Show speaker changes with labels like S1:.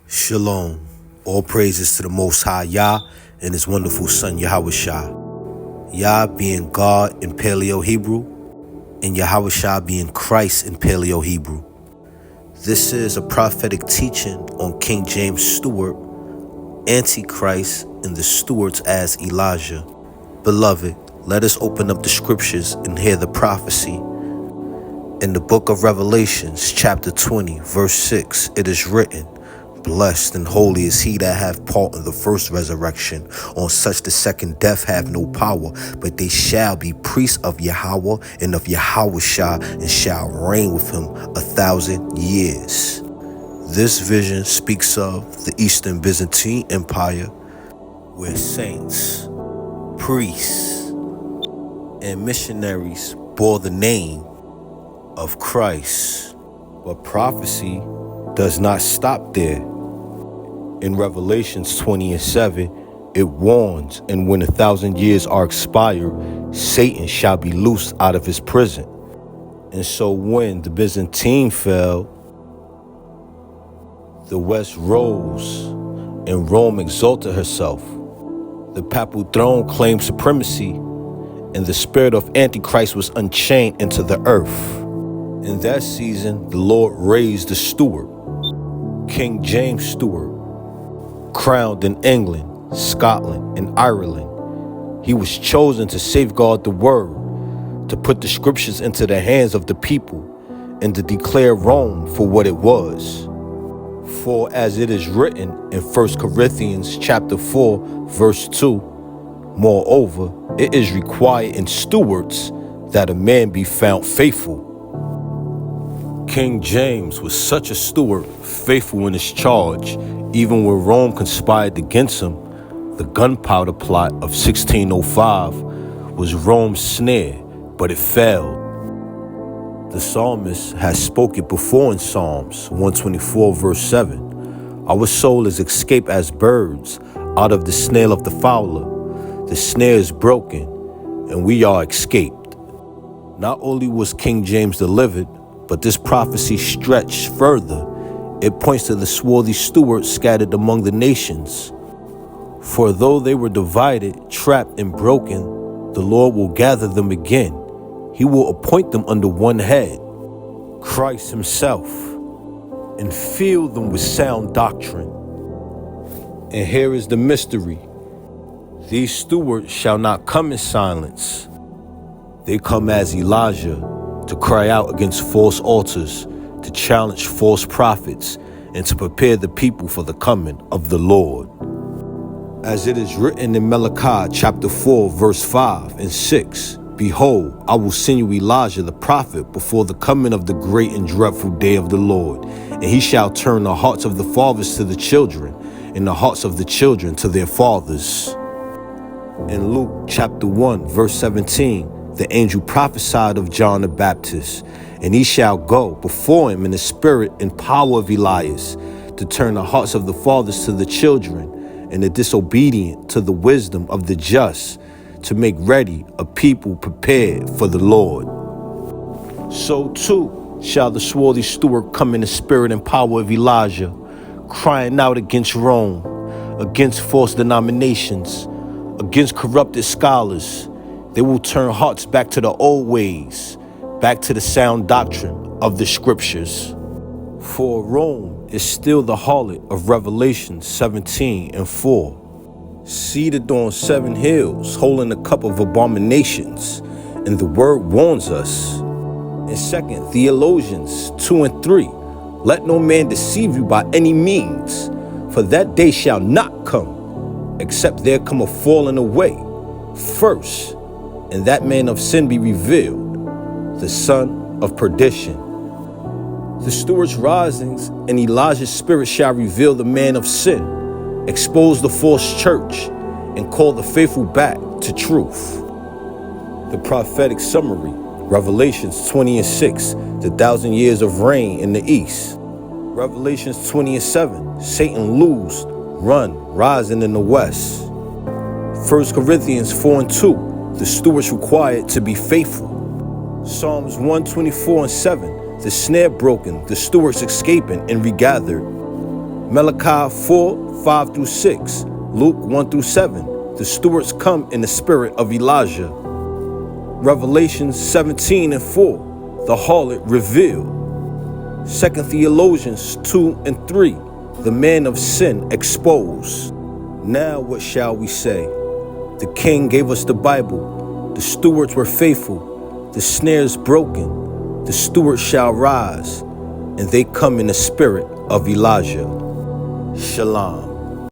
S1: Shalom. All praises to the Most High Yah and His wonderful Son Yahushua. Yah being God in Paleo-Hebrew, and Yahushua being Christ in Paleo-Hebrew. This is a prophetic teaching on King James Stuart, Antichrist, and the Stewarts as Elijah. Beloved, let us open up the scriptures and hear the prophecy. In the book of Revelations, chapter 20, verse 6, it is written, "Blessed and holy is he that hath part in the first resurrection. On such the second death have no power, but they shall be priests of Yahweh and of Yahushua, and shall reign with him 1,000 years." This vision speaks of the Eastern Byzantine Empire, where saints, priests, and missionaries bore the name of Christ. But prophecy does not stop there. In Revelations 20:7, it warns, "And when 1,000 years are expired, Satan shall be loosed out of his prison." And so when the Byzantine fell, the West rose and Rome exalted herself. The papal throne claimed supremacy, and the spirit of Antichrist was unchained into the earth. In that season, the Lord raised the Stuart, King James Stuart, crowned in England, Scotland, and Ireland. He was chosen to safeguard the word, to put the scriptures into the hands of the people, and to declare Rome for what it was. For as it is written in 1 Corinthians chapter 4, verse 2, "Moreover, it is required in stewards that a man be found faithful." King James was such a steward, faithful in his charge, even when Rome conspired against him. The gunpowder plot of 1605 was Rome's snare, but it failed. The psalmist has spoken before in Psalms 124 verse 7. "Our soul is escaped as birds out of the snare of the fowler. The snare is broken, and we are escaped." Not only was King James delivered, but this prophecy stretched further. It points to the swarthy stewards scattered among the nations. For though they were divided, trapped, and broken, the Lord will gather them again. He will appoint them under one head, Christ himself, and fill them with sound doctrine. And here is the mystery. These stewards shall not come in silence. They come as Elijah, to cry out against false altars, to challenge false prophets, and to prepare the people for the coming of the Lord. As it is written in Malachi chapter 4, verse 5 and 6, "Behold, I will send you Elijah the prophet before the coming of the great and dreadful day of the Lord, and he shall turn the hearts of the fathers to the children, and the hearts of the children to their fathers." In Luke chapter 1, verse 17, the angel prophesied of John the Baptist, "And he shall go before him in the spirit and power of Elias, to turn the hearts of the fathers to the children, and the disobedient to the wisdom of the just, to make ready a people prepared for the Lord." So too shall the swarthy steward come in the spirit and power of Elijah, crying out against Rome, against false denominations, against corrupted scholars. They will turn hearts back to the old ways, back to the sound doctrine of the scriptures. For Rome is still the harlot of Revelation 17 and 4, seated on 7 hills, holding a cup of abominations, and the word warns us. In 2 Thessalonians 2 and 3, "Let no man deceive you by any means, for that day shall not come, except there come a falling away first, and that man of sin be revealed, the son of perdition." The steward's risings and Elijah's spirit shall reveal the man of sin, expose the false church, and call the faithful back to truth. The prophetic summary, Revelations 20 and 6, the 1,000 years of reign in the east. Revelations 20 and 7, Satan loosed, run, rising in the west. 1 Corinthians 4 and 2, the stewards required to be faithful. Psalms 124 and 7, the snare broken, the stewards escaping and regathered. Malachi 4, 5 through 6. Luke 1 through 7. The Stuarts come in the spirit of Elijah. Revelation 17 and 4. The harlot revealed. 2 Theologians 2 and 3. The man of sin exposed. Now what shall we say? The king gave us the Bible. The stewards were faithful. The snares broken. The stewards shall rise, and they come in the spirit of Elijah. Shalom.